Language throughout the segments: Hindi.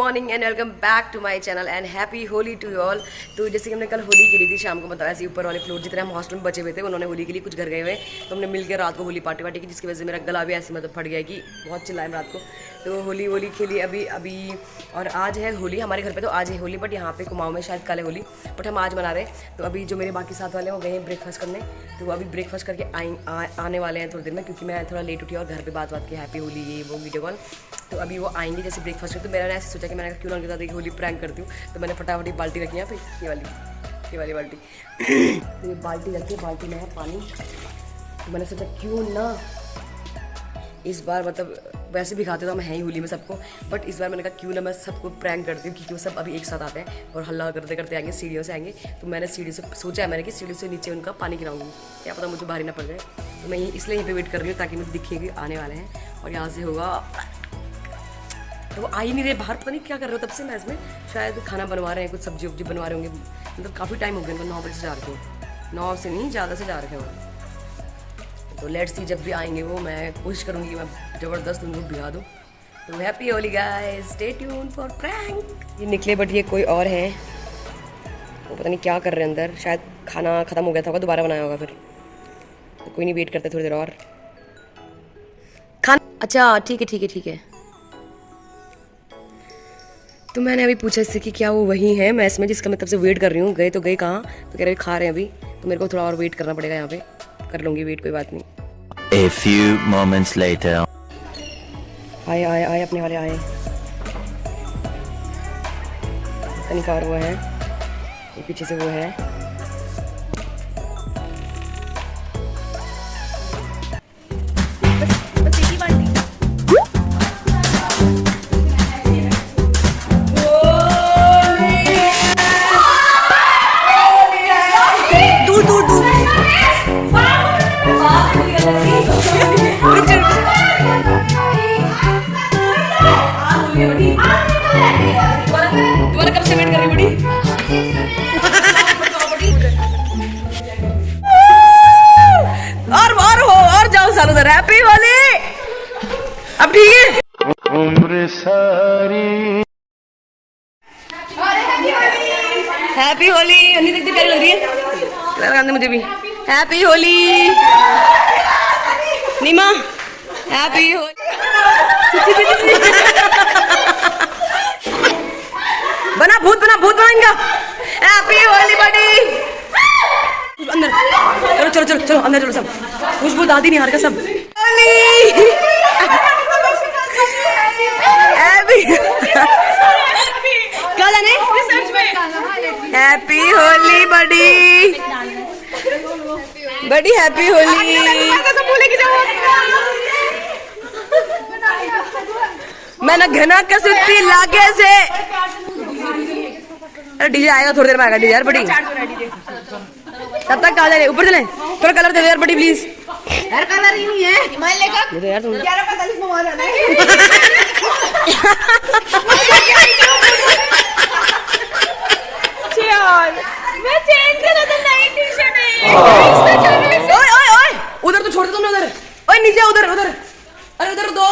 Morning and welcome back to my channel and happy Holi to you all. तो जैसे कि हमने कल होली खेली थी शाम को, मतलब ऐसे ऊपर वाले फ्लोर जितने हम हॉस्टल में बचे हुए थे उन्होंने होली के लिए कुछ घर गए हुए, तो हमने मिलकर रात को होली पार्टी वार्टी की, जिसकी वजह से मेरा गला भी ऐसे मतलब फट गया कि बहुत चिल्लाए रात को। तो होली खेली अभी और आज है होली हमारे घर पे। तो आज है होली, बट यहाँ पे कुमाऊं में शायद कल है होली, बट हम आज मना रहे हैं। तो अभी जो मेरे बाकी साथ वाले हैं वो गए हैं ब्रेकफास्ट करने, तो वो अभी ब्रेकफास्ट करके आने वाले हैं थोड़ी देर में, क्योंकि मैं थोड़ा लेट उठी और घर पे बात की हैप्पी होली ये वो वीडियो कॉल। तो अभी वो आएंगे जैसे ब्रेकफास्ट कर। तो मैंने ऐसे सोचा कि मैंने क्यों ना उनके साथ एक होली प्रैंक करती हूँ। तो मैंने फटाफट बाल्टी रखी है यहाँ पे, ये वाली बाल्टी तो ये बाल्टी रखी है, बाल्टी में है पानी। तो मैंने सोचा क्यों ना इस बार, मतलब वैसे भी खाते तो हम हैं ही होली में सबको, बट इस बार मैंने कहा क्यों ना मैं सबको प्रैंक करती हूँ, क्योंकि वो सब अभी एक साथ आते हैं और हल्ला करते करते आएंगे, सीढ़ियों से आएंगे। तो मैंने सीढ़ी से सोचा है मैंने कि सीढ़ी से नीचे उनका पानी गिराऊंगी, क्या पता मुझे भारी ना पड़ जाए। तो मैं इसलिए यहीं पे वेट कर रही हूँ ताकि मुझे दिखे कि आने वाले हैं। और यहाँ से होगा, तो वो आ ही नहीं रहे बाहर, पता नहीं क्या कर रहे हो तब से। मैं इसमें शायद खाना बनवा रहे हैं, कुछ सब्जी वब्जी बनवा रहे होंगे, मतलब काफ़ी टाइम हो गया, मतलब 9 बजे से जा रखे हो, 9 से नहीं ज़्यादा से जा रखे हो। तो लेट्स सी, जब भी आएंगे वो मैं कोशिश करूँगी कि मैं ज़बरदस्त उनको भिगा दूँ। तो happy Holi guys, stay tuned for prank. ये निकले बट ये कोई और है, वो पता नहीं क्या कर रहे हैं अंदर, शायद खाना ख़त्म हो गया था, दोबारा बनाया होगा फिर। तो कोई नहीं, वेट करते थोड़ी देर और खाना। अच्छा ठीक है। तो मैंने अभी पूछा इससे कि क्या वो वही है मैस में जिसका मैं तब से वेट कर रही हूँ, गए तो गए कहाँ, तो कह रहे खा रहे हैं अभी, तो मेरे को थोड़ा और वेट करना पड़ेगा यहाँ पे, कर लूँगी वेट, कोई बात नहीं। A few moments later. आए अपने वाले आए, कार वो है, ये पीछे से वो है। बस एक ही बाल्टी। तुम्हारा कब से वेट कर रही बड़ी? और जाओ सालों उधर। हैप्पी होली। अब ठीक है, उम्र सारी हैप्पी होली। अन्नी दिखती प्यारी लग रही है, लगाने मुझे भी हैप्पी होली। नीमा हैप्पी होली। बना भूत बना इनका। हैप्पी होली बड़ी। अंदर चलो अंदर चलो सब। खुशबू दादी नहीं हार का सब। कल है हैप्पी होली बड़ी हैप्पी होली। मैंने घना कसुती लागे से। अरे डीजे आएगा थोड़ी देर में, आएगा डीजे यार बड़ी, तब तक कहा जा ऊपर चले। थोड़ा कलर दे दो यार बड़ी प्लीज। यार कलर ही नहीं है, हिमालय का दे दो यार तुम। 11:45 में वहां जाना है। मैं चेंज कर रहा था, नई टी-शर्ट है। ओए उधर तो छोड़ दो तुमने, उधर। ओए नीचे उधर। अरे उधर दो।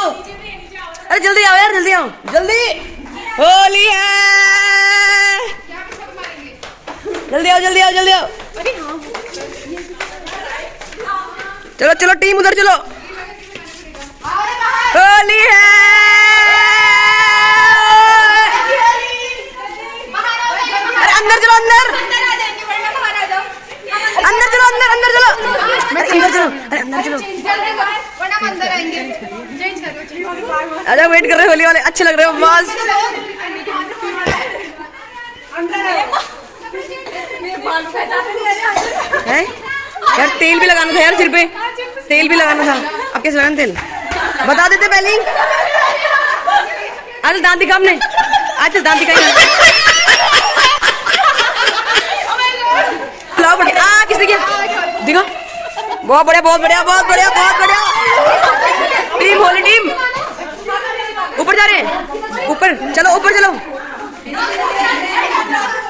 अरे जल्दी आओ यार, जल्दी होली है। जल्दी आओ। चलो टीम उधर चलो, होली है। अरे अंदर चलो, अंदर चलो। अरे वेट कर रहे होली वाले, अच्छे लग रहे हो बस। है यार, तेल भी लगाना था यार सिर पे, तेल भी लगाना था। अब कैसे लगाना तेल बता देते पहले ही। आज दांत दिखा हमने, आज दांत दिखाई। किसने किया दिखा? बहुत बढ़िया। टीम होली टीम ऊपर जा रहे हैं, ऊपर चलो।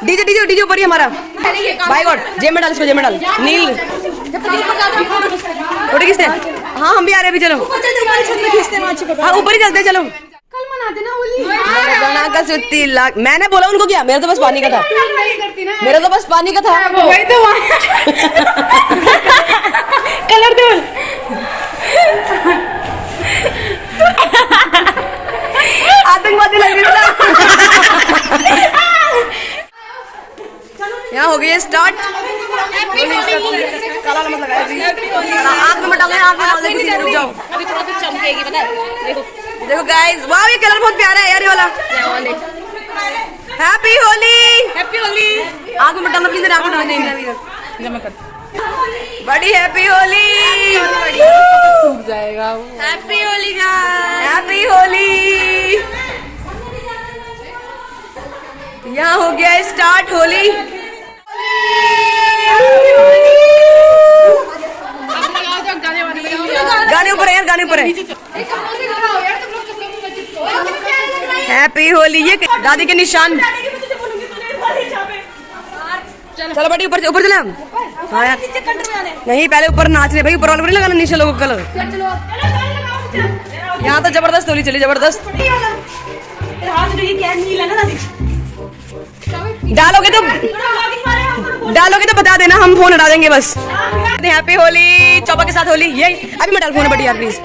डीजे ऊपर ही हमारा। बाय गॉड, जेब में डाल इसको, नील फोटो खींचते हैं। हाँ हम भी आ रहे हैं, अभी चलो। हाँ ऊपर ही चलते हैं, चलो। कल बना का 30 लाख। मैंने बोला उनको क्या, मेरा तो बस पानी का था, मेरा तो बस पानी का था। वही तो कलर दो। आतंकवादी लग रही है। यहाँ हो गई है स्टार्ट। काला नमक लगाया जी। आँख में मटा लें, आँख में डाल दें, रुक जाओ। अभी थोड़ा सा चमकेगी, पता है? देखो देखो गाइस, वाह ये कलर बहुत प्यारा है यार, ये वाला। Happy Holi, happy Holi. आँख में मटाना प्लीज, आँख में डालना नहीं। जमा कर बड़ी हैप्पी होली। सूख जाएगा वो। Happy Holi guys, happy Holi. यहाँ हो गया स्टार्ट होली। गाने ऊपर है यार, गाने ऊपर है। हैप्पी होली, ये दादी के निशान। चलो बेटी ऊपर ऊपर चले हम। हाँ यार, नहीं पहले ऊपर नाच रहे भाई, ऊपर वाले को नहीं लगाना नीचे लोगों को कलर। यहाँ तो जबरदस्त होली चली, जबरदस्त। डालोगे तो बता देना, हम फोन हटा देंगे बस। हैप्पी होली, चौपा के साथ होली। ये अभी मैं डाल फोन बटी यार प्लीज।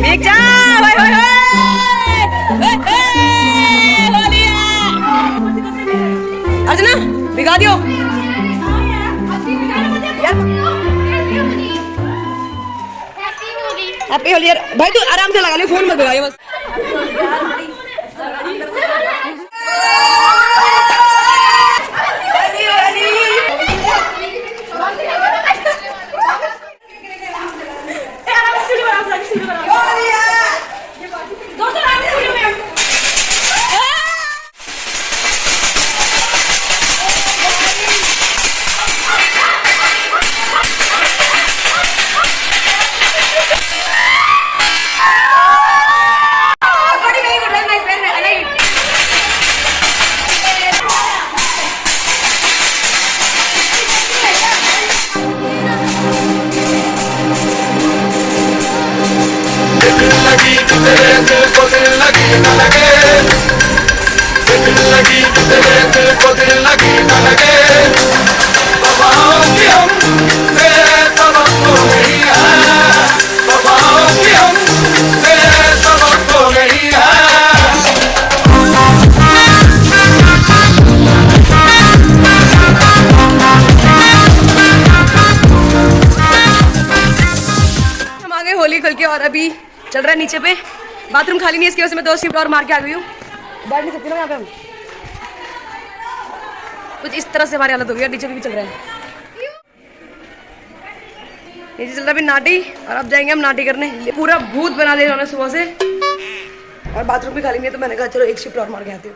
देख जा भाई, अर्चना भिगा दियो यार। हैप्पी होली यार भाई, तू आराम से लगा ले, फोन मत भिगाइए बस। होली खुल के और अभी चल रहा है नीचे पे, बाथरूम खाली नहीं है, इसकी वजह से मैं 2 शिफ्ट और मार के आ गई हूँ। बैठ नहीं सकती ना यहाँ पे हम। कुछ इस तरह से हमारी हालत हो गई है, नीचे भी चल रहा है। ये चल रहा है अभी नाटी, और अब जाएंगे हम नाटी करने। पूरा भूत बना दिया उन्होंने सुबह से, और बाथरूम भी खाली नहीं है, तो मैंने कहा चलो 1 शिफ्ट और मार के आती हूँ।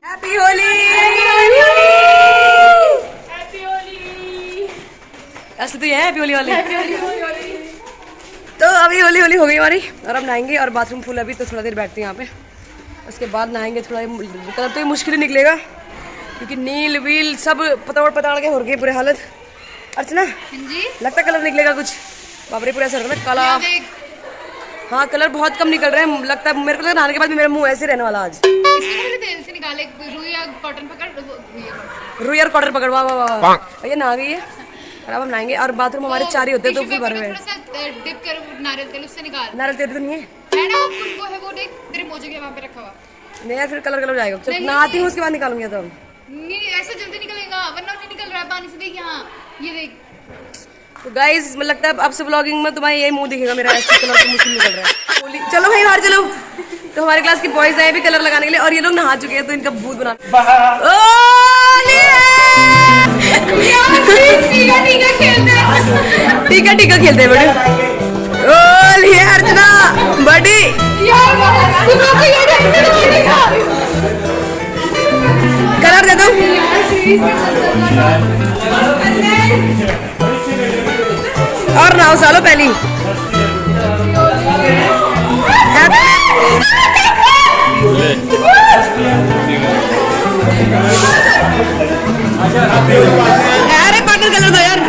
Happy Holi, happy Holi. ऐसे तो ये है हैप्पी होली वाले। तो अभी होली होली हो गई हमारी, और अब नहाएंगे, और बाथरूम फुल अभी, तो थोड़ा देर बैठते हैं यहाँ पे, उसके बाद नहाएंगे। थोड़ा कलर तो ये मुश्किल ही निकलेगा, क्योंकि नील वील सब पताड़ के हो गए पूरे हालत। अर्चना जी लगता कलर निकलेगा कुछ, बाबरे पूरा ऐसा लग रहा है काला। हाँ कलर बहुत कम निकल रहा है, लगता है मेरे को नहाने के बाद भी मेरा मुंह ऐसे रहने वाला आज। तेल से निकाले, रुई या कॉटन पकड़, रुई और कॉटन पकड़, वाह वाह वाह, ये नहा गई है। और अब हम नहाएंगे, और बाथरूम हमारे 4 ही होते हैं, तो फिर भर में थोड़ा सा डिप कर नारियल तेल, उससे निकाल। नारियल तेल तो नहीं है ना, वो है, वो देख तेरे मोजे के वहाँ पे रखा हुआ। नहीं यार, फिर कलर हो जाएगा। चल नहाती हूँ, उसके बाद निकालूंगी। तो नहीं ऐसा जल्दी निकलेगा, वरना नहीं निकल रहा है पानी से। देख यहाँ, ये देख। तो गाइस मुझे लगता है अब से व्लॉगिंग में तुम्हारा यही मुंह दिखेगा मेरा, ऐसे कलर तो मुश्किल निकल रहा है। चलो भाई बाहर चलो। तो हमारे क्लास के बॉयज आए भी कलर लगाने के लिए, और ये लोग नहा चुके हैं, तो इनका भूत बना। टीका खेलते बड़े। ओली अर्चना बड़ी कलर दे दो। और नहाओ सालो पहली। अरे पागल कलर दो यार।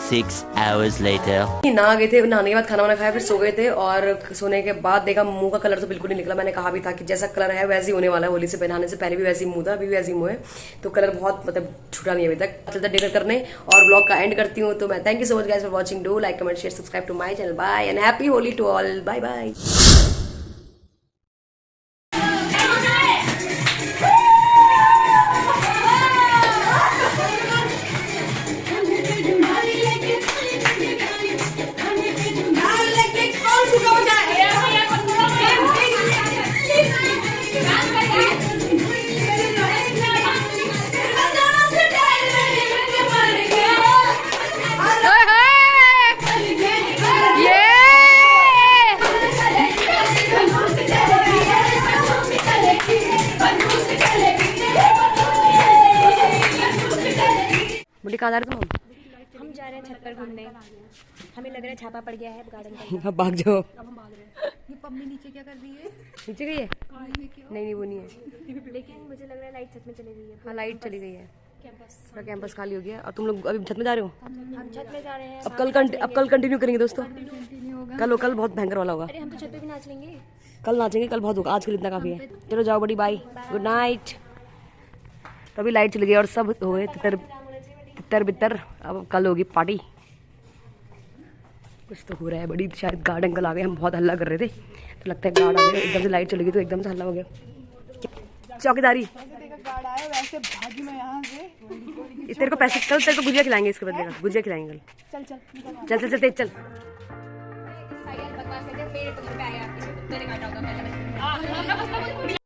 Six hours later. नहा गए थे, नहाने के बाद खाना वाना खाया, फिर सो गए थे और सोने के बाद देखा मुंह का कलर तो बिल्कुल नहीं निकला। मैंने कहा भी था कि जैसा कलर है वैसे ही होने वाला है, होली से नहाने से पहले भी वैसे ही मुंह था, अभी भी वैसे ही मुंह है, तो कलर बहुत मतलब छूटा नहीं अभी तक। चलता डिनर करने और ब्लॉग का एंड करती हूँ। तो मैं thank you so much guys for watching, do like comment share subscribe to my channel, bye and happy Holi to all, bye bye. मुझे कहाँ जा रहे तुम? हम जा रहे हैं छत पर घूमने। हमें लग रहा है छापा पड़ गया है गार्डन का। अब भाग जाओ। ये पम्मी नीचे क्या कर रही है? नीचे गई है? नहीं वो नहीं है, लेकिन मुझे लग रहा है लाइट छत में चली गई है। हाँ लाइट चली गई है, पूरा कैंपस खाली हो गया। और तुम लोग अभी छत में जा रहे हो? हम छत में जा रहे हैं। अब कल कंटिन्यू करेंगे दोस्तों। कल बहुत भयंकर वाला होगा। अरे हम तो छत पे भी नाच लेंगे। कल नाचेंगे, कल बहुत होगा, आज के लिए इतना काफी है। चलो जाओ बड़ी, बाय, गुड नाइट। तो अभी लाइट चली गई और सब हो गए तितर बितर। अब कल होगी पार्टी, कुछ तो हो रहा है बड़ी, शायद गार्ड अंकल आ गए। हम बहुत हल्ला कर रहे थे तो लगता है गार्ड आ गए, एकदम से लाइट चली गई तो एकदम से हल्ला हो गया। चौकीदारी तेरे को पैसे, कल तेरे को गुजिया खिलाएंगे, इसके बदले का गुजिया खिलाएंगे कल। चल चल चल चल। बकवास करते हैं, मेरे तो घर पे आया आपके, तेरे काटा होगा।